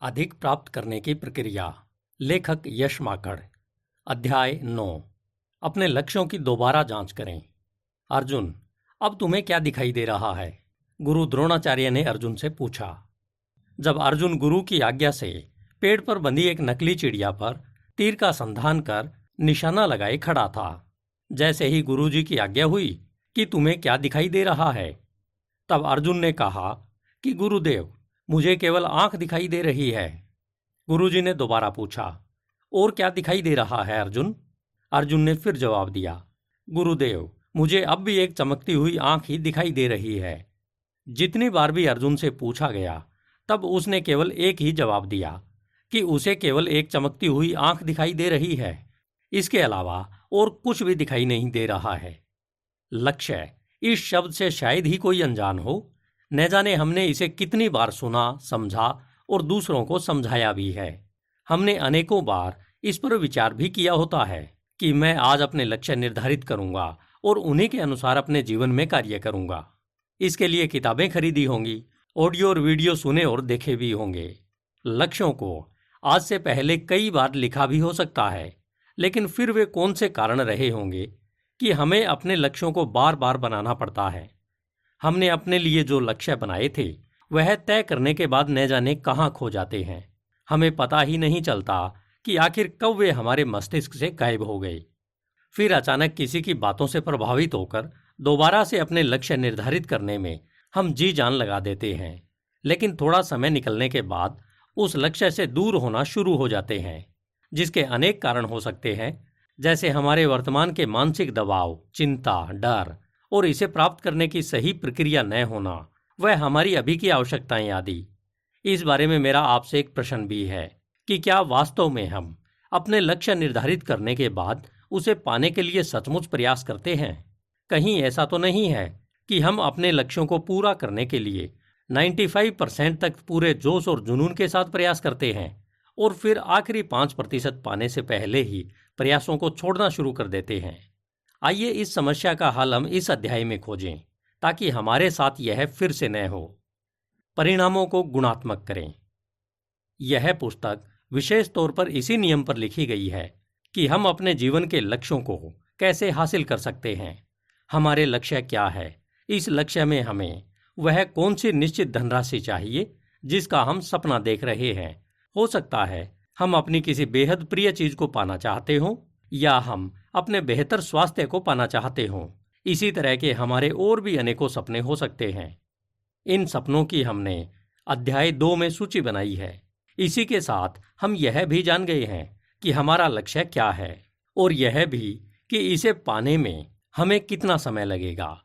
अधिक प्राप्त करने की प्रक्रिया। लेखक यश माकड़। अध्याय 9। अपने लक्ष्यों की दोबारा जांच करें। अर्जुन, अब तुम्हें क्या दिखाई दे रहा है? गुरु द्रोणाचार्य ने अर्जुन से पूछा। जब अर्जुन गुरु की आज्ञा से पेड़ पर बंधी एक नकली चिड़िया पर तीर का संधान कर निशाना लगाए खड़ा था, जैसे ही गुरुजी की आज्ञा हुई कि तुम्हें क्या दिखाई दे रहा है, तब अर्जुन ने कहा कि गुरुदेव, मुझे केवल आंख दिखाई दे रही है। गुरुजी ने दोबारा पूछा, और क्या दिखाई दे रहा है अर्जुन? अर्जुन ने फिर जवाब दिया, गुरुदेव, मुझे अब भी एक चमकती हुई आंख ही दिखाई दे रही है। जितनी बार भी अर्जुन से पूछा गया, तब उसने केवल एक ही जवाब दिया कि उसे केवल एक चमकती हुई आंख दिखाई दे रही है, इसके अलावा और कुछ भी दिखाई नहीं दे रहा है। लक्ष्य, इस शब्द से शायद ही कोई अनजान हो। न जाने हमने इसे कितनी बार सुना, समझा और दूसरों को समझाया भी है। हमने अनेकों बार इस पर विचार भी किया होता है कि मैं आज अपने लक्ष्य निर्धारित करूंगा और उन्हीं के अनुसार अपने जीवन में कार्य करूंगा। इसके लिए किताबें खरीदी होंगी, ऑडियो और वीडियो सुने और देखे भी होंगे। लक्ष्यों को आज से पहले कई बार लिखा भी हो सकता है, लेकिन फिर वे कौन से कारण रहे होंगे कि हमें अपने लक्ष्यों को बार बार बनाना पड़ता है। हमने अपने लिए जो लक्ष्य बनाए थे, वह तय करने के बाद न जाने कहाँ खो जाते हैं। हमें पता ही नहीं चलता कि आखिर कब वे हमारे मस्तिष्क से गायब हो गए। फिर अचानक किसी की बातों से प्रभावित होकर दोबारा से अपने लक्ष्य निर्धारित करने में हम जी जान लगा देते हैं, लेकिन थोड़ा समय निकलने के बाद उस लक्ष्य से दूर होना शुरू हो जाते हैं, जिसके अनेक कारण हो सकते हैं, जैसे हमारे वर्तमान के मानसिक दबाव, चिंता, डर और इसे प्राप्त करने की सही प्रक्रिया न होना, वह हमारी अभी की आवश्यकताएं आदि। इस बारे में मेरा आपसे एक प्रश्न भी है कि क्या वास्तव में हम अपने लक्ष्य निर्धारित करने के बाद उसे पाने के लिए सचमुच प्रयास करते हैं? कहीं ऐसा तो नहीं है कि हम अपने लक्ष्यों को पूरा करने के लिए 95% तक पूरे जोश और जुनून के साथ प्रयास करते हैं और फिर आखिरी 5% पाने से पहले ही प्रयासों को छोड़ना शुरू कर देते हैं? आइए इस समस्या का हल हम इस अध्याय में खोजें, ताकि हमारे साथ यह फिर से न हो। परिणामों को गुणात्मक करें। यह पुस्तक विशेष तौर पर इसी नियम पर लिखी गई है कि हम अपने जीवन के लक्ष्यों को कैसे हासिल कर सकते हैं। हमारे लक्ष्य क्या है? इस लक्ष्य में हमें वह कौन सी निश्चित धनराशि चाहिए जिसका हम सपना देख रहे हैं। हो सकता है हम अपनी किसी बेहद प्रिय चीज को पाना चाहते हों, या हम अपने बेहतर स्वास्थ्य को पाना चाहते हों। इसी तरह के हमारे और भी अनेकों सपने हो सकते हैं। इन सपनों की हमने अध्याय 2 में सूची बनाई है। इसी के साथ हम यह भी जान गए हैं कि हमारा लक्ष्य क्या है, और यह भी कि इसे पाने में हमें कितना समय लगेगा।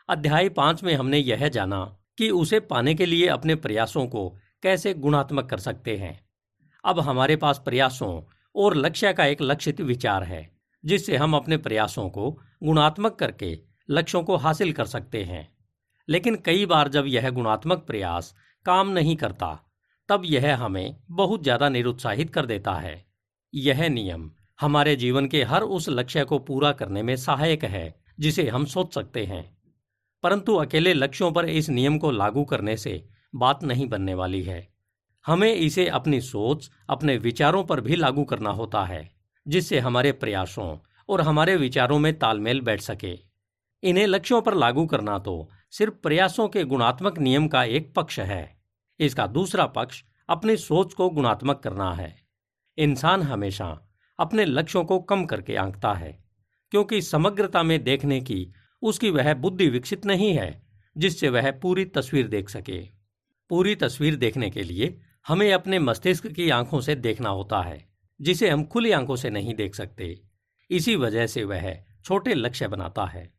अध्याय 5 में हमने यह जाना कि उसे पाने के लिए अपने प्रयासों को कैसे गुणात्मक कर सकते हैं। अब हमारे पास प्रयासों और लक्ष्य का एक लक्षित विचार है, जिससे हम अपने प्रयासों को गुणात्मक करके लक्ष्यों को हासिल कर सकते हैं। लेकिन कई बार जब यह गुणात्मक प्रयास काम नहीं करता, तब यह हमें बहुत ज्यादा निरुत्साहित कर देता है। यह नियम हमारे जीवन के हर उस लक्ष्य को पूरा करने में सहायक है जिसे हम सोच सकते हैं, परंतु अकेले लक्ष्यों पर इस नियम को लागू करने से बात नहीं बनने वाली है। हमें इसे अपनी सोच, अपने विचारों पर भी लागू करना होता है, जिससे हमारे प्रयासों और हमारे विचारों में तालमेल बैठ सके। इन्हें लक्ष्यों पर लागू करना तो सिर्फ प्रयासों के गुणात्मक नियम का एक पक्ष है। इसका दूसरा पक्ष अपनी सोच को गुणात्मक करना है। इंसान हमेशा अपने लक्ष्यों को कम करके आंकता है, क्योंकि समग्रता में देखने की उसकी वह बुद्धि विकसित नहीं है जिससे वह पूरी तस्वीर देख सके। पूरी तस्वीर देखने के लिए हमें अपने मस्तिष्क की आंखों से देखना होता है, जिसे हम खुली आंखों से नहीं देख सकते। इसी वजह से वह छोटे लक्ष्य बनाता है।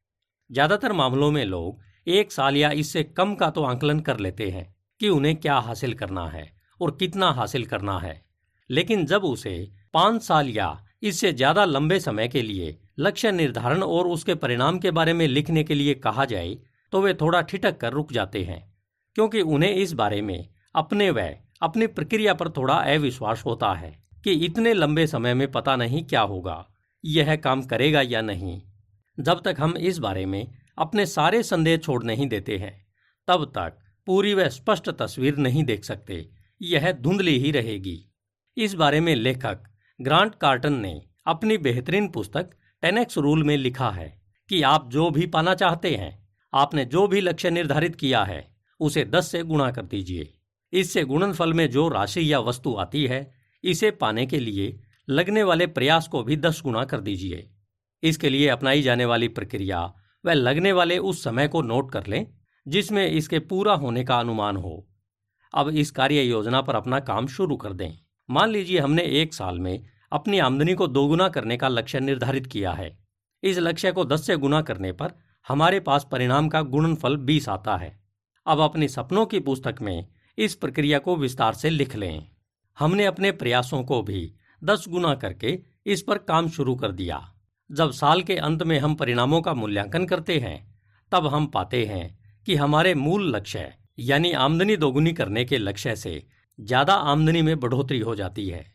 ज्यादातर मामलों में लोग 1 साल या इससे कम का तो आंकलन कर लेते हैं कि उन्हें क्या हासिल करना है और कितना हासिल करना है, लेकिन जब उसे 5 साल या इससे ज्यादा लंबे समय के लिए लक्ष्य निर्धारण और उसके परिणाम के बारे में लिखने के लिए कहा जाए, तो वे थोड़ा ठिठक कर रुक जाते हैं, क्योंकि उन्हें इस बारे में अपनी प्रक्रिया पर थोड़ा अविश्वास होता है कि इतने लंबे समय में पता नहीं क्या होगा, यह काम करेगा या नहीं। जब तक हम इस बारे में अपने सारे संदेह छोड़ नहीं देते हैं, तब तक पूरी व स्पष्ट तस्वीर नहीं देख सकते यह धुंधली ही रहेगी। इस बारे में लेखक ग्रांट कार्टन ने अपनी बेहतरीन पुस्तक 10x रूल में लिखा है कि आप जो भी पाना चाहते हैं, आपने जो भी लक्ष्य निर्धारित किया है, उसे 10 से गुणा कर दीजिए। इससे गुणनफल में जो राशि या वस्तु आती है, इसे पाने के लिए लगने वाले प्रयास को भी 10 गुना कर दीजिए। इसके लिए अपनाई जाने वाली प्रक्रिया व लगने वाले उस समय को नोट कर लें जिसमें इसके पूरा होने का अनुमान हो। अब इस कार्य योजना पर अपना काम शुरू कर दें। मान लीजिए हमने 1 साल में अपनी आमदनी को 2 गुना करने का लक्ष्य निर्धारित किया है। इस लक्ष्य को 10 से गुना करने पर हमारे पास परिणाम का गुणनफल 20 आता है। अब अपनी सपनों की पुस्तक में इस प्रक्रिया को विस्तार से लिख लें। हमने अपने प्रयासों को भी 10 गुना करके इस पर काम शुरू कर दिया। जब साल के अंत में हम परिणामों का मूल्यांकन करते हैं, तब हम पाते हैं कि हमारे मूल लक्ष्य यानी आमदनी दोगुनी करने के लक्ष्य से ज्यादा आमदनी में बढ़ोतरी हो जाती है।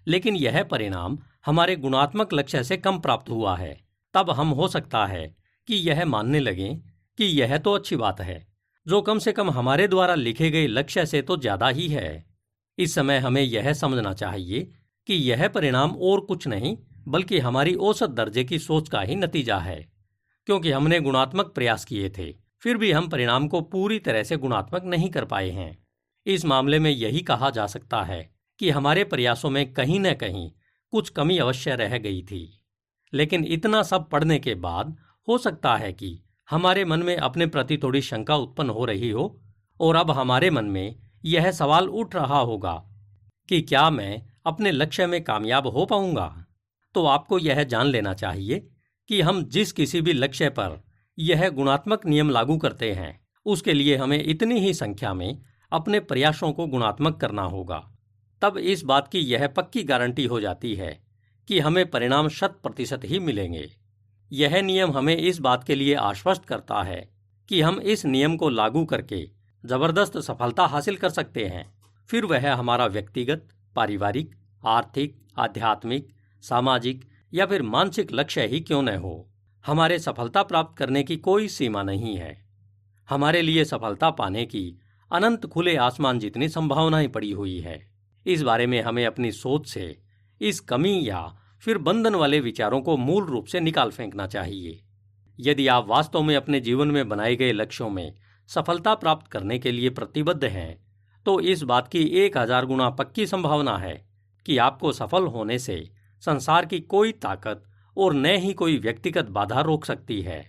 लेकिन यह परिणाम हमारे गुणात्मक लक्ष्य से कम प्राप्त हुआ है। तब हम हो सकता है कि यह मानने लगें कि यह तो अच्छी बात है, जो कम से कम हमारे द्वारा लिखे गए लक्ष्य से तो ज्यादा ही है। इस समय हमें यह समझना चाहिए कि यह परिणाम और कुछ नहीं बल्कि हमारी औसत दर्जे की सोच का ही नतीजा है। क्योंकि हमने गुणात्मक प्रयास किए थे, फिर भी हम परिणाम को पूरी तरह से गुणात्मक नहीं कर पाए हैं। इस मामले में यही कहा जा सकता है कि हमारे प्रयासों में कहीं न कहीं कुछ कमी अवश्य रह गई थी। लेकिन इतना सब पढ़ने के बाद हो सकता है कि हमारे मन में अपने प्रति थोड़ी शंका उत्पन्न हो रही हो और अब हमारे मन में यह सवाल उठ रहा होगा कि क्या मैं अपने लक्ष्य में कामयाब हो पाऊंगा। तो आपको यह जान लेना चाहिए कि हम जिस किसी भी लक्ष्य पर यह गुणात्मक नियम लागू करते हैं, उसके लिए हमें इतनी ही संख्या में अपने प्रयासों को गुणात्मक करना होगा। तब इस बात की यह पक्की गारंटी हो जाती है कि हमें परिणाम 100% ही मिलेंगे। यह नियम हमें इस बात के लिए आश्वस्त करता है कि हम इस नियम को लागू करके जबरदस्त सफलता हासिल कर सकते हैं। फिर वह हमारा व्यक्तिगत, पारिवारिक, आर्थिक, आध्यात्मिक, सामाजिक या फिर मानसिक लक्ष्य ही क्यों न हो, हमारे सफलता प्राप्त करने की कोई सीमा नहीं है। हमारे लिए सफलता पाने की अनंत खुले आसमान जितनी संभावनाएं पड़ी हुई है। इस बारे में हमें अपनी सोच से इस कमी या फिर बंधन वाले विचारों को मूल रूप से निकाल फेंकना चाहिए। यदि आप वास्तव में अपने जीवन में बनाए गए लक्ष्यों में सफलता प्राप्त करने के लिए प्रतिबद्ध हैं, तो इस बात की 1000 गुना पक्की संभावना है कि आपको सफल होने से संसार की कोई ताकत और न ही कोई व्यक्तिगत बाधा रोक सकती है।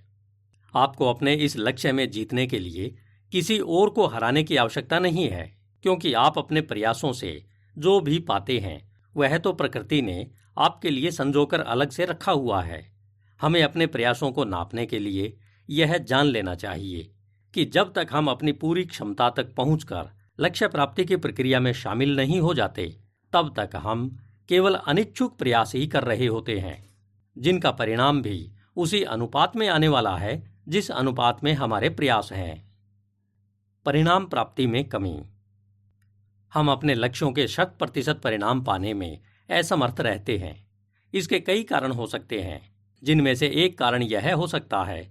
आपको अपने इस लक्ष्य में जीतने के लिए किसी और को हराने की आवश्यकता नहीं है, क्योंकि आप अपने प्रयासों से जो भी पाते हैं वह तो प्रकृति ने आपके लिए संजोकर अलग से रखा हुआ है। हमें अपने प्रयासों को नापने के लिए यह जान लेना चाहिए कि जब तक हम अपनी पूरी क्षमता तक पहुंचकर लक्ष्य प्राप्ति की प्रक्रिया में शामिल नहीं हो जाते, तब तक हम केवल अनिच्छुक प्रयास ही कर रहे होते हैं, जिनका परिणाम भी उसी अनुपात में आने वाला है जिस अनुपात में हमारे प्रयास हैं। परिणाम प्राप्ति में कमी। हम अपने लक्ष्यों के 100% परिणाम पाने में असमर्थ रहते हैं। इसके कई कारण हो सकते हैं, जिनमें से एक कारण यह हो सकता है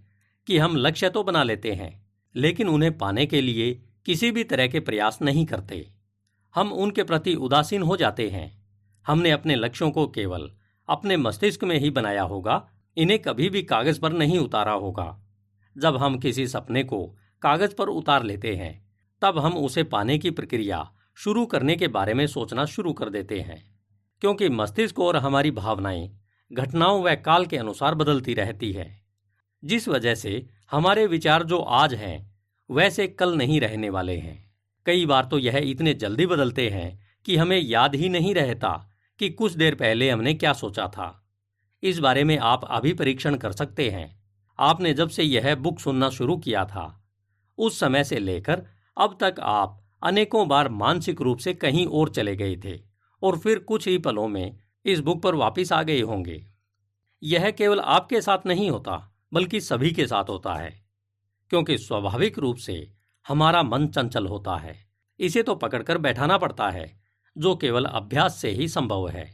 कि हम लक्ष्य तो बना लेते हैं, लेकिन उन्हें पाने के लिए किसी भी तरह के प्रयास नहीं करते। हम उनके प्रति उदासीन हो जाते हैं। हमने अपने लक्ष्यों को केवल अपने मस्तिष्क में ही बनाया होगा, इन्हें कभी भी कागज पर नहीं उतारा होगा। जब हम किसी सपने को कागज पर उतार लेते हैं, तब हम उसे पाने की प्रक्रिया शुरू करने के बारे में सोचना शुरू कर देते हैं, क्योंकि मस्तिष्क और हमारी भावनाएं घटनाओं व काल के अनुसार बदलती रहती है, जिस वजह से हमारे विचार जो आज हैं वैसे कल नहीं रहने वाले हैं। कई बार तो यह इतने जल्दी बदलते हैं कि हमें याद ही नहीं रहता कि कुछ देर पहले हमने क्या सोचा था। इस बारे में आप अभी परीक्षण कर सकते हैं। आपने जब से यह बुक सुनना शुरू किया था, उस समय से लेकर अब तक आप अनेकों बार मानसिक रूप से कहीं और चले गए थे और फिर कुछ ही पलों में इस बुक पर वापस आ गए होंगे। यह केवल आपके साथ नहीं होता, बल्कि सभी के साथ होता है, क्योंकि स्वाभाविक रूप से हमारा मन चंचल होता है। इसे तो पकड़कर बैठाना पड़ता है, जो केवल अभ्यास से ही संभव है।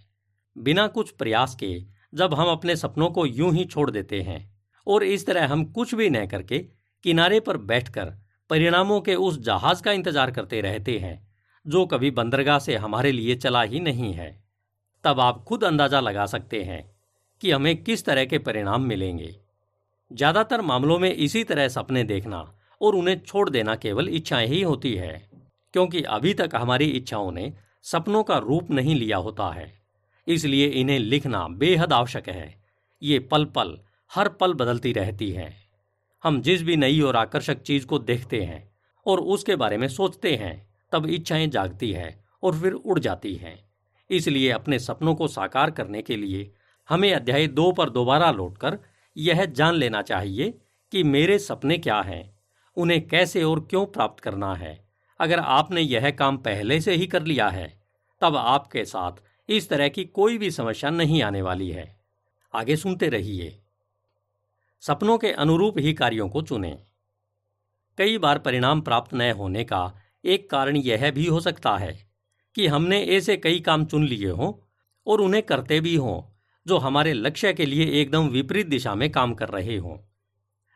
बिना कुछ प्रयास के जब हम अपने सपनों को यूं ही छोड़ देते हैं और इस तरह हम कुछ भी न करके किनारे पर बैठकर परिणामों के उस जहाज का इंतजार करते रहते हैं जो कभी बंदरगाह से हमारे लिए चला ही नहीं है। तब आप खुद अंदाजा लगा सकते हैं कि हमें किस तरह के परिणाम मिलेंगे। ज्यादातर मामलों में इसी तरह सपने देखना और उन्हें छोड़ देना केवल इच्छाएं ही होती है, क्योंकि अभी तक हमारी इच्छाओं ने सपनों का रूप नहीं लिया होता है। इसलिए इन्हें लिखना बेहद आवश्यक है। ये पल पल, हर पल बदलती रहती हैं। हम जिस भी नई और आकर्षक चीज को देखते हैं और उसके बारे में सोचते हैं, तब इच्छाएं जागती है और फिर उड़ जाती हैं। इसलिए अपने सपनों को साकार करने के लिए हमें अध्याय 2 पर दोबारा लौटकर यह जान लेना चाहिए कि मेरे सपने क्या हैं, उन्हें कैसे और क्यों प्राप्त करना है। अगर आपने यह काम पहले से ही कर लिया है, तब आपके साथ इस तरह की कोई भी समस्या नहीं आने वाली है। आगे सुनते रहिए। सपनों के अनुरूप ही कार्यों को चुनें। कई बार परिणाम प्राप्त न होने का एक कारण यह भी हो सकता है कि हमने ऐसे कई काम चुन लिए हों और उन्हें करते भी हों जो हमारे लक्ष्य के लिए एकदम विपरीत दिशा में काम कर रहे हों।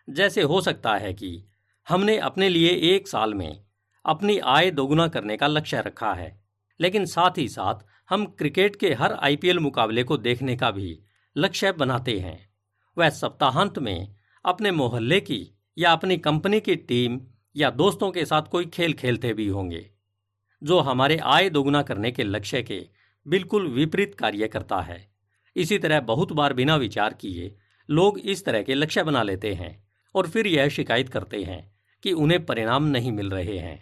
जैसे हो सकता है कि हमने अपने लिए 1 साल में अपनी आय दोगुना करने का लक्ष्य रखा है, लेकिन साथ ही साथ हम क्रिकेट के हर IPL मुकाबले को देखने का भी लक्ष्य बनाते हैं। वह सप्ताहांत में अपने मोहल्ले की या अपनी कंपनी की टीम या दोस्तों के साथ कोई खेल खेलते भी होंगे, जो हमारे आय दोगुना करने के लक्ष्य के बिल्कुल विपरीत कार्य करता है। इसी तरह बहुत बार बिना विचार किए लोग इस तरह के लक्ष्य बना लेते हैं और फिर यह शिकायत करते हैं कि उन्हें परिणाम नहीं मिल रहे हैं।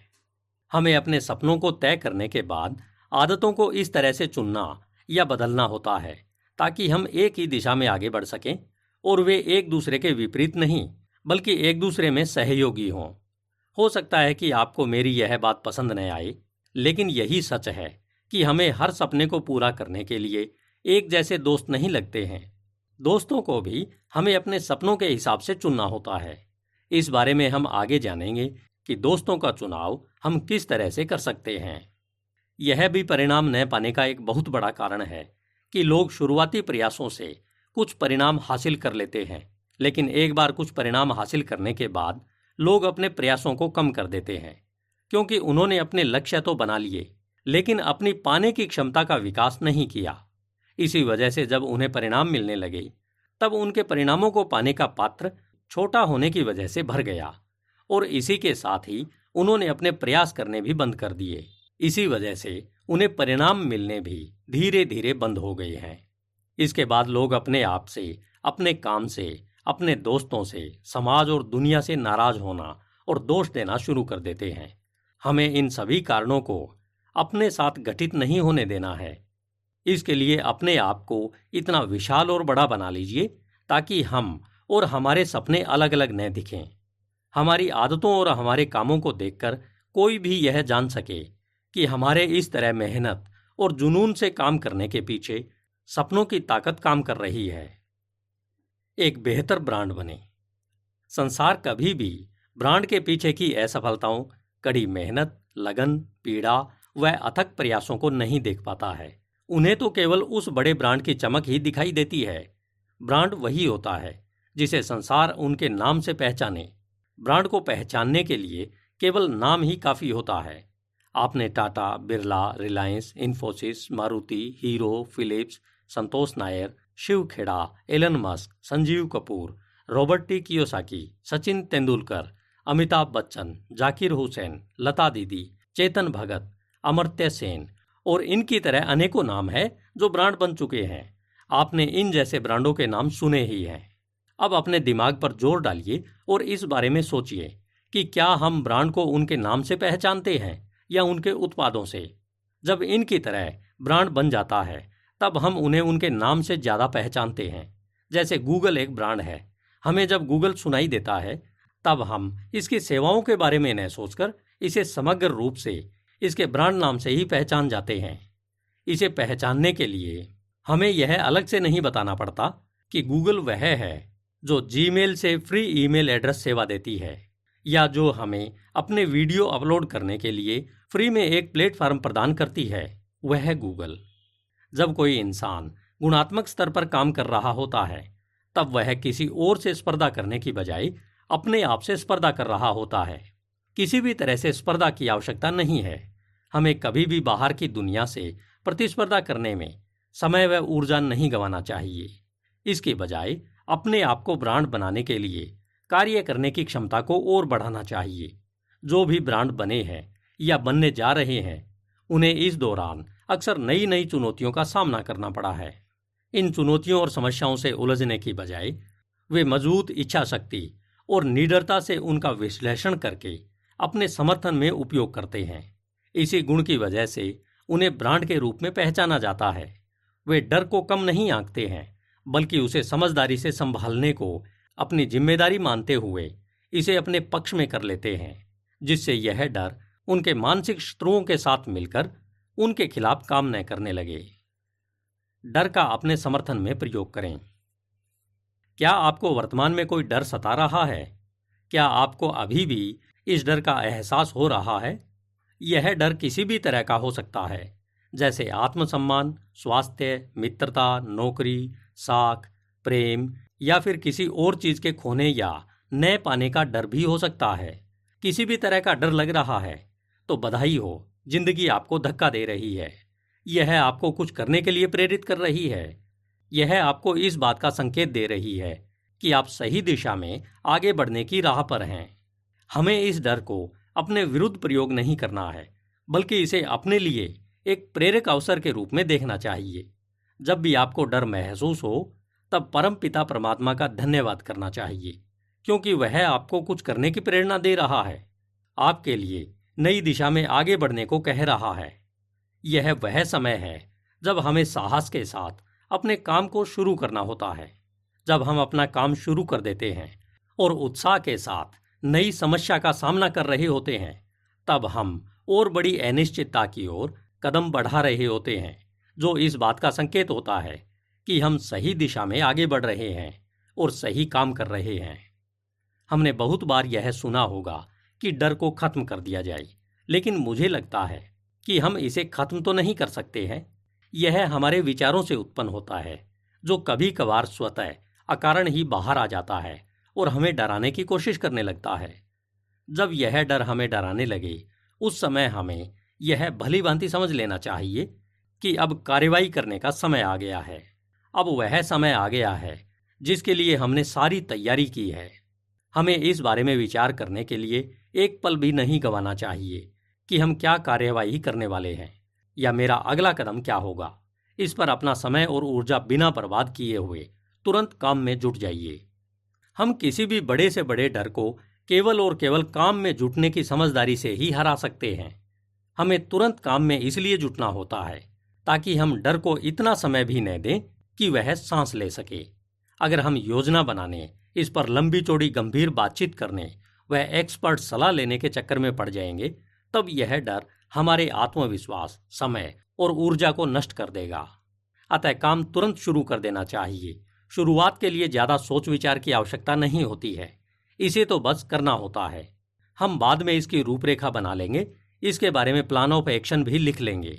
हमें अपने सपनों को तय करने के बाद आदतों को इस तरह से चुनना या बदलना होता है ताकि हम एक ही दिशा में आगे बढ़ सकें और वे एक दूसरे के विपरीत नहीं बल्कि एक दूसरे में सहयोगी हों। हो सकता है कि आपको मेरी यह बात पसंद न आए, लेकिन यही सच है कि हमें हर सपने को पूरा करने के लिए एक जैसे दोस्त नहीं लगते हैं। दोस्तों को भी हमें अपने सपनों के हिसाब से चुनना होता है। इस बारे में हम आगे जानेंगे कि दोस्तों का चुनाव हम किस तरह से कर सकते हैं। यह भी परिणाम न पाने का एक बहुत बड़ा कारण है कि लोग शुरुआती प्रयासों से कुछ परिणाम हासिल कर लेते हैं, लेकिन एक बार कुछ परिणाम हासिल करने के बाद लोग अपने प्रयासों को कम कर देते हैं, क्योंकि उन्होंने अपने लक्ष्य तो बना लिए लेकिन अपनी पाने की क्षमता का विकास नहीं किया। इसी वजह से जब उन्हें परिणाम मिलने लगे, तब उनके परिणामों को पाने का पात्र छोटा होने की वजह से भर गया और इसी के साथ ही उन्होंने अपने प्रयास करने भी बंद कर दिए। इसी वजह से उन्हें परिणाम मिलने भी धीरे धीरे बंद हो गए हैं। इसके बाद लोग अपने आप से, अपने काम से, अपने दोस्तों से, समाज और दुनिया से नाराज होना और दोष देना शुरू कर देते हैं। हमें इन सभी कारणों को अपने साथ घटित नहीं होने देना है। इसके लिए अपने आप को इतना विशाल और बड़ा बना लीजिए ताकि हम और हमारे सपने अलग अलग न दिखें। हमारी आदतों और हमारे कामों को देखकर कोई भी यह जान सके कि हमारे इस तरह मेहनत और जुनून से काम करने के पीछे सपनों की ताकत काम कर रही है। एक बेहतर ब्रांड बने। संसार कभी भी ब्रांड के पीछे की असफलताओं, कड़ी मेहनत, लगन, पीड़ा व अथक प्रयासों को नहीं देख पाता है। उन्हें तो केवल उस बड़े ब्रांड की चमक ही दिखाई देती है। ब्रांड वही होता है जिसे संसार उनके नाम से पहचाने। ब्रांड को पहचानने के लिए केवल नाम ही काफी होता है। आपने Tata, Birla, Reliance, Infosys, Maruti, Hero, Philips, Santosh Nair, Shiv Khera, Elon Musk, Sanjeev Kapoor, Robert T Kiyosaki, Sachin Tendulkar, Amitabh Bachchan, Zakir Hussain, Lata didi, Chetan भगत, अमर्त्य सेन और इनकी तरह अनेकों नाम हैं जो ब्रांड बन चुके हैं। आपने इन जैसे ब्रांडों के नाम सुने ही हैं। अब अपने दिमाग पर जोर डालिए और इस बारे में सोचिए कि क्या हम ब्रांड को उनके नाम से पहचानते हैं या उनके उत्पादों से। जब इनकी तरह ब्रांड बन जाता है तब हम उन्हें उनके नाम से ज़्यादा पहचानते हैं। जैसे गूगल एक ब्रांड है। हमें जब गूगल सुनाई देता है तब हम इसकी सेवाओं के बारे में न सोचकर इसे समग्र रूप से इसके ब्रांड नाम से ही पहचान जाते हैं। इसे पहचानने के लिए हमें यह अलग से नहीं बताना पड़ता कि गूगल वह है जो जीमेल से फ्री ईमेल एड्रेस सेवा देती है या जो हमें अपने वीडियो अपलोड करने के लिए फ्री में एक प्लेटफॉर्म प्रदान करती है। वह है गूगल। जब कोई इंसान गुणात्मक स्तर पर काम कर रहा होता है तब वह किसी और से स्पर्धा करने की बजाय अपने आप से स्पर्धा कर रहा होता है। किसी भी तरह से स्पर्धा की आवश्यकता नहीं है। हमें कभी भी बाहर की दुनिया से प्रतिस्पर्धा करने में समय व ऊर्जा नहीं गंवाना चाहिए। इसके बजाय अपने आप को ब्रांड बनाने के लिए कार्य करने की क्षमता को और बढ़ाना चाहिए। जो भी ब्रांड बने हैं या बनने जा रहे हैं, उन्हें इस दौरान अक्सर नई नई चुनौतियों का सामना करना पड़ा है। इन चुनौतियों और समस्याओं से उलझने की बजाय वे मजबूत इच्छा शक्ति और निडरता से उनका विश्लेषण करके अपने समर्थन में उपयोग करते हैं। इसी गुण की वजह से उन्हें ब्रांड के रूप में पहचाना जाता है। वे डर को कम नहीं आंकते हैं, बल्कि उसे समझदारी से संभालने को अपनी जिम्मेदारी मानते हुए इसे अपने पक्ष में कर लेते हैं, जिससे यह डर उनके मानसिक शत्रुओं के साथ मिलकर उनके खिलाफ काम न करने लगे। डर का अपने समर्थन में प्रयोग करें। क्या आपको वर्तमान में कोई डर सता रहा है? क्या आपको अभी भी इस डर का एहसास हो रहा है? यह डर किसी भी तरह का हो सकता है, जैसे आत्मसम्मान, स्वास्थ्य, मित्रता, नौकरी, साख, प्रेम या फिर किसी और चीज के खोने या न पाने का डर भी हो सकता है। किसी भी तरह का डर लग रहा है तो बधाई हो, जिंदगी आपको धक्का दे रही है। यह आपको कुछ करने के लिए प्रेरित कर रही है। यह आपको इस बात का संकेत दे रही है कि आप सही दिशा में आगे बढ़ने की राह पर हैं। हमें इस डर को अपने विरुद्ध प्रयोग नहीं करना है, बल्कि इसे अपने लिए एक प्रेरक अवसर के रूप में देखना चाहिए। जब भी आपको डर महसूस हो, तब परम पिता परमात्मा का धन्यवाद करना चाहिए, क्योंकि वह आपको कुछ करने की प्रेरणा दे रहा है, आपके लिए नई दिशा में आगे बढ़ने को कह रहा है। यह वह समय है जब हमें साहस के साथ अपने काम को शुरू करना होता है। जब हम अपना काम शुरू कर देते हैं और उत्साह के साथ नई समस्या का सामना कर रहे होते हैं, तब हम और बड़ी अनिश्चितता की ओर कदम बढ़ा रहे होते हैं, जो इस बात का संकेत होता है कि हम सही दिशा में आगे बढ़ रहे हैं और सही काम कर रहे हैं। हमने बहुत बार यह सुना होगा कि डर को खत्म कर दिया जाए, लेकिन मुझे लगता है कि हम इसे खत्म तो नहीं कर सकते हैं। यह हमारे विचारों से उत्पन्न होता है, जो कभी कभार स्वतः अकारण ही बाहर आ जाता है और हमें डराने की कोशिश करने लगता है। जब यह डर हमें डराने लगे, उस समय हमें यह भली भांति समझ लेना चाहिए कि अब कार्रवाई करने का समय आ गया है। अब वह समय आ गया है जिसके लिए हमने सारी तैयारी की है। हमें इस बारे में विचार करने के लिए एक पल भी नहीं गंवाना चाहिए कि हम क्या कार्यवाही करने वाले हैं या मेरा अगला कदम क्या होगा। इस पर अपना समय और ऊर्जा बिना बर्बाद किए हुए तुरंत काम में जुट जाइए। हम किसी भी बड़े से बड़े डर को केवल और केवल काम में जुटने की समझदारी से ही हरा सकते हैं। हमें तुरंत काम में इसलिए जुटना होता है ताकि हम डर को इतना समय भी न दें कि वह सांस ले सके। अगर हम योजना बनाने, इस पर लंबी चौड़ी गंभीर बातचीत करने व एक्सपर्ट सलाह लेने के चक्कर में पड़ जाएंगे, तब यह डर हमारे आत्मविश्वास, समय और ऊर्जा को नष्ट कर देगा। अतः काम तुरंत शुरू कर देना चाहिए। शुरुआत के लिए ज्यादा सोच विचार की आवश्यकता नहीं होती है, इसे तो बस करना होता है। हम बाद में इसकी रूपरेखा बना लेंगे, इसके बारे में प्लान ऑफ एक्शन भी लिख लेंगे।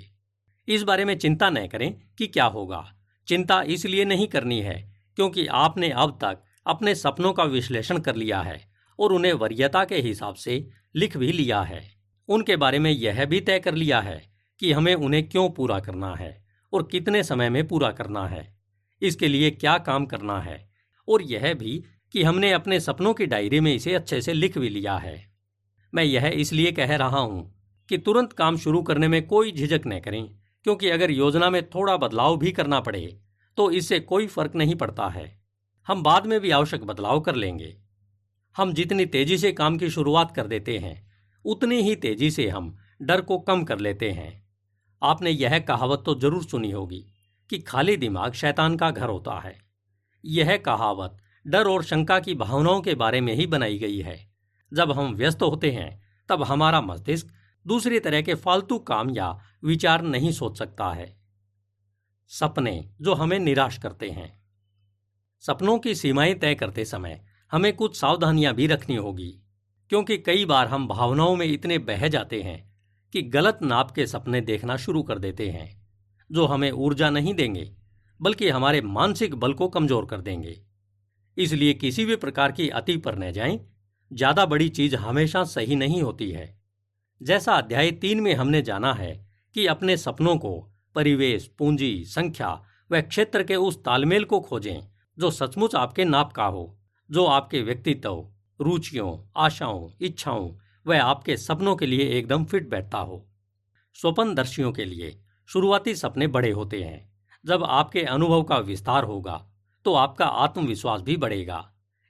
इस बारे में चिंता न करें कि क्या होगा। चिंता इसलिए नहीं करनी है क्योंकि आपने अब तक अपने सपनों का विश्लेषण कर लिया है और उन्हें वरीयता के हिसाब से लिख भी लिया है। उनके बारे में यह भी तय कर लिया है कि हमें उन्हें क्यों पूरा करना है और कितने समय में पूरा करना है, इसके लिए क्या काम करना है, और यह भी कि हमने अपने सपनों की डायरी में इसे अच्छे से लिख भी लिया है। मैं यह इसलिए कह रहा हूं कि तुरंत काम शुरू करने में कोई झिझक न करें, क्योंकि अगर योजना में थोड़ा बदलाव भी करना पड़े तो इससे कोई फर्क नहीं पड़ता है। हम बाद में भी आवश्यक बदलाव कर लेंगे। हम जितनी तेजी से काम की शुरुआत कर देते हैं, उतनी ही तेजी से हम डर को कम कर लेते हैं। आपने यह कहावत तो जरूर सुनी होगी कि खाली दिमाग शैतान का घर होता है। यह कहावत डर और शंका की भावनाओं के बारे में ही बनाई गई है। जब हम व्यस्त होते हैं, तब हमारा मस्तिष्क दूसरी तरह के फालतू काम या विचार नहीं सोच सकता है। सपने जो हमें निराश करते हैं। सपनों की सीमाएं तय करते समय हमें कुछ सावधानियां भी रखनी होगी, क्योंकि कई बार हम भावनाओं में इतने बह जाते हैं कि गलत नाप के सपने देखना शुरू कर देते हैं, जो हमें ऊर्जा नहीं देंगे बल्कि हमारे मानसिक बल को कमजोर कर देंगे। इसलिए किसी भी प्रकार की अति पर न जाएं। ज्यादा बड़ी चीज हमेशा सही नहीं होती है। जैसा अध्याय 3 में हमने जाना है कि अपने सपनों को परिवेश, पूंजी, संख्या व क्षेत्र के उस तालमेल को खोजें जो सचमुच आपके नाप का हो, जो आपके व्यक्तित्व, रुचियों, आशाओं, इच्छाओं व आपके सपनों के लिए एकदम फिट बैठता हो। स्वप्नदर्शियों के लिए शुरुआती सपने बड़े होते हैं। जब आपके अनुभव का विस्तार होगा तो आपका आत्मविश्वास भी बढ़ेगा।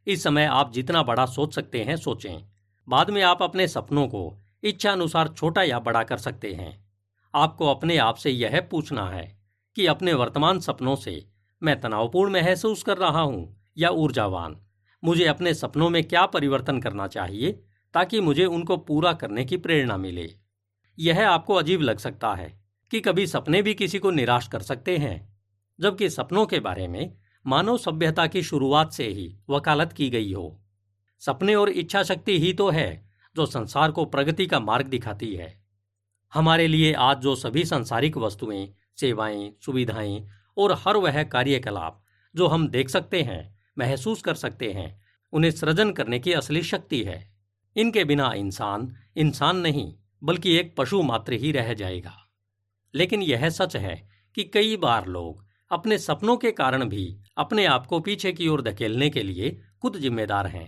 इस समय आप जितना बड़ा सोच सकते हैं सोचें। बाद में आप अपने सपनों को इच्छा अनुसार छोटा या बड़ा कर सकते हैं। आपको अपने आप से यह पूछना है कि अपने वर्तमान सपनों से मैं तनावपूर्ण महसूस कर रहा हूं या ऊर्जावान। मुझे अपने सपनों में क्या परिवर्तन करना चाहिए ताकि मुझे उनको पूरा करने की प्रेरणा मिले। यह आपको अजीब लग सकता है कि कभी सपने भी किसी को निराश कर सकते हैं, जबकि सपनों के बारे में मानव सभ्यता की शुरुआत से ही वकालत की गई हो। सपने और इच्छा शक्ति ही तो है जो संसार को प्रगति का मार्ग दिखाती है। हमारे लिए आज जो सभी सांसारिक वस्तुएं, सेवाएं, सुविधाएं और हर वह कार्यकलाप जो हम देख सकते हैं, महसूस कर सकते हैं, उन्हें सृजन करने की असली शक्ति है। इनके बिना इंसान इंसान नहीं बल्कि एक पशु मात्र ही रह जाएगा। लेकिन यह सच है कि कई बार लोग अपने सपनों के कारण भी अपने आप को पीछे की ओर धकेलने के लिए खुद जिम्मेदार हैं।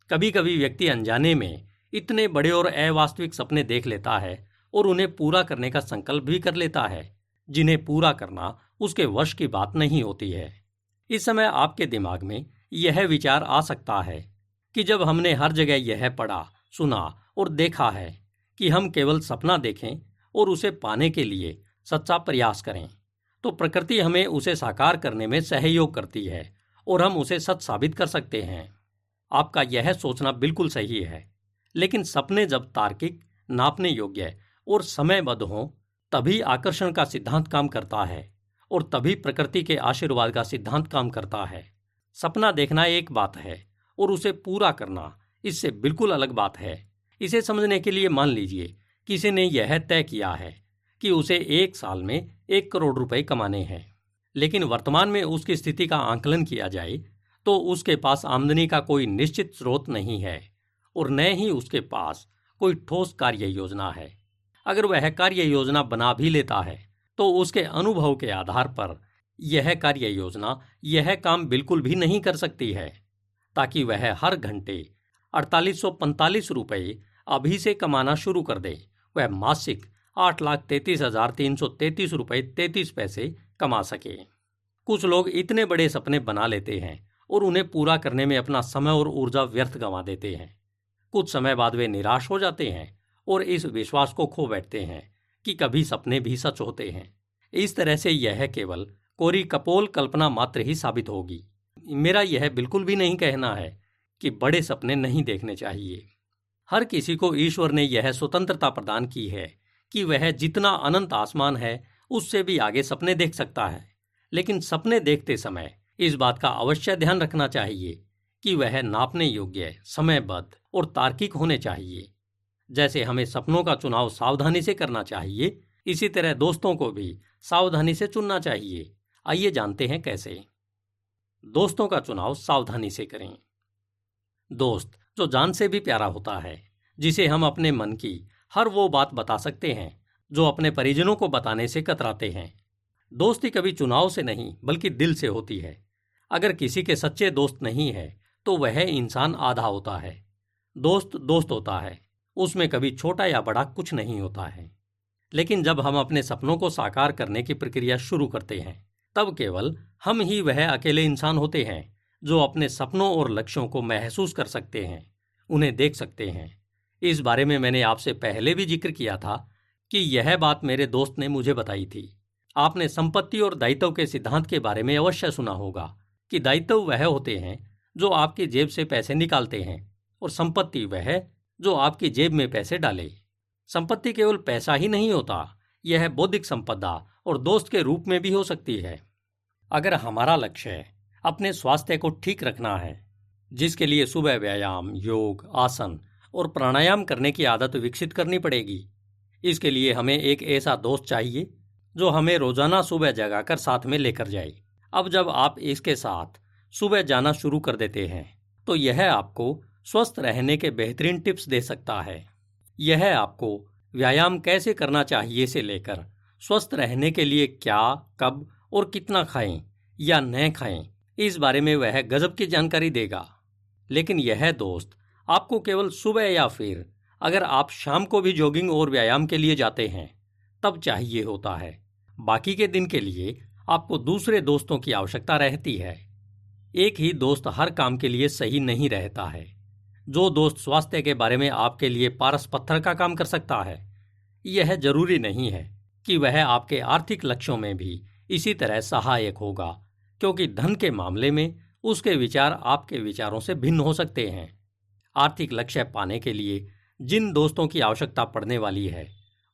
कभी कभी व्यक्ति अनजाने में इतने बड़े और अवास्तविक सपने देख लेता है और उन्हें पूरा करने का संकल्प भी कर लेता है, जिन्हें पूरा करना उसके वश की बात नहीं होती है। इस समय आपके दिमाग में यह विचार आ सकता है कि जब हमने हर जगह यह पढ़ा, सुना और देखा है कि हम केवल सपना देखें और उसे पाने के लिए सच्चा प्रयास करें, तो प्रकृति हमें उसे साकार करने में सहयोग करती है और हम उसे सच साबित कर सकते हैं। आपका यह सोचना बिल्कुल सही है, लेकिन सपने जब तार्किक, नापने योग्य और समयबद्ध हों, तभी आकर्षण का सिद्धांत काम करता है और तभी प्रकृति के आशीर्वाद का सिद्धांत काम करता है। सपना देखना एक बात है और उसे पूरा करना इससे बिल्कुल अलग बात है। इसे समझने के लिए मान लीजिए किसी ने यह तय किया है कि उसे 1 साल में 1 करोड़ रुपए कमाने हैं, लेकिन वर्तमान में उसकी स्थिति का आंकलन किया जाए तो उसके पास आमदनी का कोई निश्चित स्रोत नहीं है और न ही उसके पास कोई ठोस कार्य योजना है। अगर वह कार्य योजना बना भी लेता है तो उसके अनुभव के आधार पर यह कार्य योजना यह काम बिल्कुल भी नहीं कर सकती है। ताकि वह हर घंटे 4845 रुपये अभी से कमाना शुरू कर दे, वह मासिक 8,33,333 रुपये 33 पैसे कमा सके। कुछ लोग इतने बड़े सपने बना लेते हैं और उन्हें पूरा करने में अपना समय और ऊर्जा व्यर्थ गंवा देते हैं। कुछ समय बाद वे निराश हो जाते हैं और इस विश्वास को खो बैठते हैं कि कभी सपने भी सच होते हैं। इस तरह से यह केवल कोरी कपोल कल्पना मात्र ही साबित होगी। मेरा यह बिल्कुल भी नहीं कहना है कि बड़े सपने नहीं देखने चाहिए। हर किसी को ईश्वर ने यह स्वतंत्रता प्रदान की है कि वह जितना अनंत आसमान है उससे भी आगे सपने देख सकता है। लेकिन सपने देखते समय इस बात का अवश्य ध्यान रखना चाहिए कि वह नापने योग्य, समयबद्ध और तार्किक होने चाहिए। जैसे हमें सपनों का चुनाव सावधानी से करना चाहिए, इसी तरह दोस्तों को भी सावधानी से चुनना चाहिए। आइए जानते हैं कैसे। दोस्तों का चुनाव सावधानी से करें। दोस्त जो जान से भी प्यारा होता है, जिसे हम अपने मन की हर वो बात बता सकते हैं जो अपने परिजनों को बताने से कतराते हैं। दोस्ती कभी चुनाव से नहीं बल्कि दिल से होती है। अगर किसी के सच्चे दोस्त नहीं है तो वह इंसान आधा होता है। दोस्त दोस्त होता है, उसमें कभी छोटा या बड़ा कुछ नहीं होता है। लेकिन जब हम अपने सपनों को साकार करने की प्रक्रिया शुरू करते हैं, तब केवल हम ही वह अकेले इंसान होते हैं जो अपने सपनों और लक्ष्यों को महसूस कर सकते हैं, उन्हें देख सकते हैं। इस बारे में मैंने आपसे पहले भी जिक्र किया था कि यह बात मेरे दोस्त ने मुझे बताई थी। आपने संपत्ति और दायित्व के सिद्धांत के बारे में अवश्य सुना होगा कि दायित्व वह होते हैं जो आपकी जेब से पैसे निकालते हैं और संपत्ति वह जो आपकी जेब में पैसे डाले। संपत्ति केवल पैसा ही नहीं होता, यह बौद्धिक संपदा और दोस्त के रूप में भी हो सकती है। अगर हमारा लक्ष्य अपने स्वास्थ्य को ठीक रखना है, जिसके लिए सुबह व्यायाम, योग, आसन और प्राणायाम करने की आदत विकसित करनी पड़ेगी। इसके लिए हमें एक ऐसा दोस्त चाहिए जो हमें रोजाना सुबह जगाकर साथ में लेकर जाए। अब जब आप इसके साथ सुबह जाना शुरू कर देते हैं तो यह आपको स्वस्थ रहने के बेहतरीन टिप्स दे सकता है। यह आपको व्यायाम कैसे करना चाहिए से लेकर स्वस्थ रहने के लिए क्या, कब और कितना खाएं या न खाएं, इस बारे में वह गजब की जानकारी देगा। लेकिन यह दोस्त आपको केवल सुबह या फिर अगर आप शाम को भी जॉगिंग और व्यायाम के लिए जाते हैं तब चाहिए होता है। बाकी के दिन के लिए आपको दूसरे दोस्तों की आवश्यकता रहती है। एक ही दोस्त हर काम के लिए सही नहीं रहता है। जो दोस्त स्वास्थ्य के बारे में आपके लिए पारस पत्थर का काम कर सकता है, यह जरूरी नहीं है कि वह आपके आर्थिक लक्ष्यों में भी इसी तरह सहायक होगा, क्योंकि धन के मामले में उसके विचार आपके विचारों से भिन्न हो सकते हैं। आर्थिक लक्ष्य पाने के लिए जिन दोस्तों की आवश्यकता पड़ने वाली है,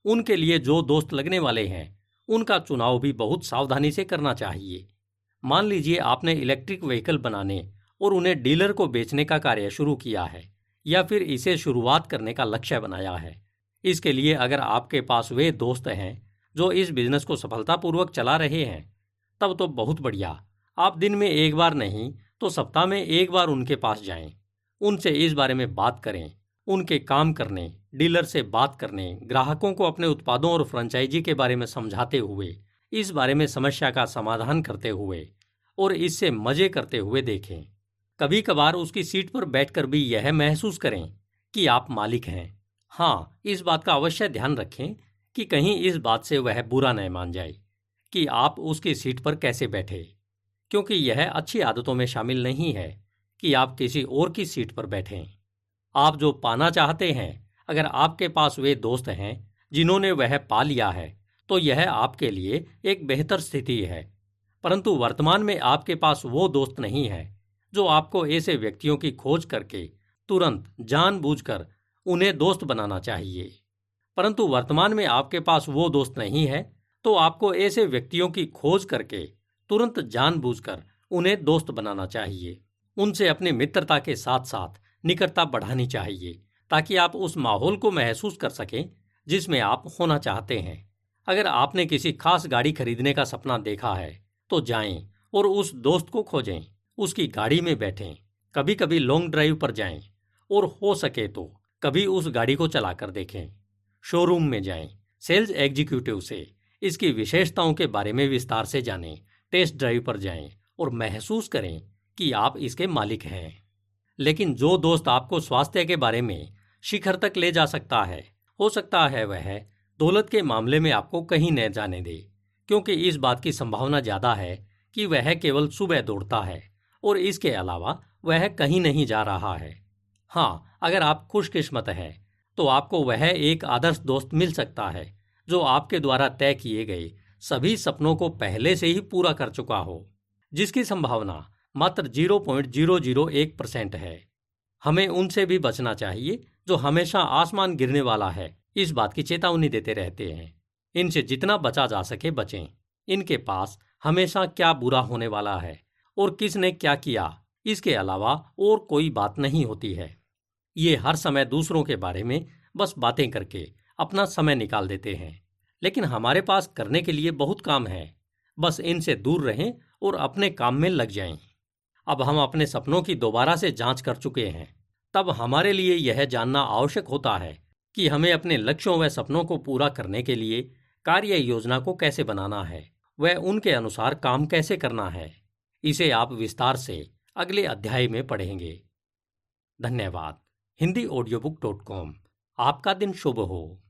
उनके लिए जो दोस्त लगने वाले हैं, उनका चुनाव भी बहुत सावधानी से करना चाहिए। मान लीजिए आपने इलेक्ट्रिक व्हीकल बनाने और उन्हें डीलर को बेचने का कार्य शुरू किया है या फिर इसे शुरुआत करने का लक्ष्य बनाया है। इसके लिए अगर आपके पास वे दोस्त हैं जो इस बिजनेस को सफलतापूर्वक चला रहे हैं, तब तो बहुत बढ़िया। आप दिन में एक बार नहीं तो सप्ताह में एक बार उनके पास जाएं, उनसे इस बारे में बात करें, उनके काम करने, डीलर से बात करने, ग्राहकों को अपने उत्पादों और फ्रेंचाइजी के बारे में समझाते हुए, इस बारे में समस्या का समाधान करते हुए और इससे मजे करते हुए देखें। कभी कभार उसकी सीट पर बैठकर भी यह महसूस करें कि आप मालिक हैं। हाँ, इस बात का अवश्य ध्यान रखें कि कहीं इस बात से वह बुरा न मान जाए कि आप उसकी सीट पर कैसे बैठे, क्योंकि यह अच्छी आदतों में शामिल नहीं है कि आप किसी और की सीट पर बैठें। आप जो पाना चाहते हैं, अगर आपके पास वे दोस्त हैं जिन्होंने वह पा लिया है, तो यह आपके लिए एक बेहतर स्थिति है। परंतु वर्तमान में आपके पास वो दोस्त नहीं है जो आपको ऐसे व्यक्तियों की खोज करके तुरंत जानबूझकर उन्हें दोस्त बनाना चाहिए। परंतु वर्तमान में आपके पास वो दोस्त नहीं है, तो आपको ऐसे व्यक्तियों की खोज करके तुरंत जानबूझकर उन्हें दोस्त बनाना चाहिए। उनसे अपनी मित्रता के साथ साथ निकटता बढ़ानी चाहिए, ताकि आप उस माहौल को महसूस कर सकें जिसमें आप होना चाहते हैं। अगर आपने किसी खास गाड़ी खरीदने का सपना देखा है, तो जाएं और उस दोस्त को खोजें, उसकी गाड़ी में बैठें, कभी कभी लॉन्ग ड्राइव पर जाएं और हो सके तो कभी उस गाड़ी को चलाकर देखें। शोरूम में जाएं, सेल्स एग्जीक्यूटिव से इसकी विशेषताओं के बारे में विस्तार से जानें, टेस्ट ड्राइव पर जाएं और महसूस करें कि आप इसके मालिक हैं। लेकिन जो दोस्त आपको स्वास्थ्य के बारे में शिखर तक ले जा सकता है, हो सकता है वह दौलत के मामले में आपको कहीं न जाने दे, क्योंकि इस बात की संभावना ज्यादा है कि वह केवल सुबह दौड़ता है और इसके अलावा वह कहीं नहीं जा रहा है। हाँ, अगर आप खुशकिस्मत हैं तो आपको वह एक आदर्श दोस्त मिल सकता है जो आपके द्वारा तय किए गए सभी सपनों को पहले से ही पूरा कर चुका हो, जिसकी संभावना मात्र 0.001% है। हमें उनसे भी बचना चाहिए जो हमेशा आसमान गिरने वाला है इस बात की चेतावनी देते रहते हैं। इनसे जितना बचा जा सके बचें। इनके पास हमेशा क्या बुरा होने वाला है और किसने क्या किया, इसके अलावा और कोई बात नहीं होती है। ये हर समय दूसरों के बारे में बस बातें करके अपना समय निकाल देते हैं, लेकिन हमारे पास करने के लिए बहुत काम है। बस इनसे दूर रहें और अपने काम में लग जाएं। अब हम अपने सपनों की दोबारा से जांच कर चुके हैं, तब हमारे लिए यह जानना आवश्यक होता है कि हमें अपने लक्ष्यों व सपनों को पूरा करने के लिए कार्य योजना को कैसे बनाना है, वह उनके अनुसार काम कैसे करना है। इसे आप विस्तार से अगले अध्याय में पढ़ेंगे। धन्यवाद। HindiAudiobook.com। आपका दिन शुभ हो।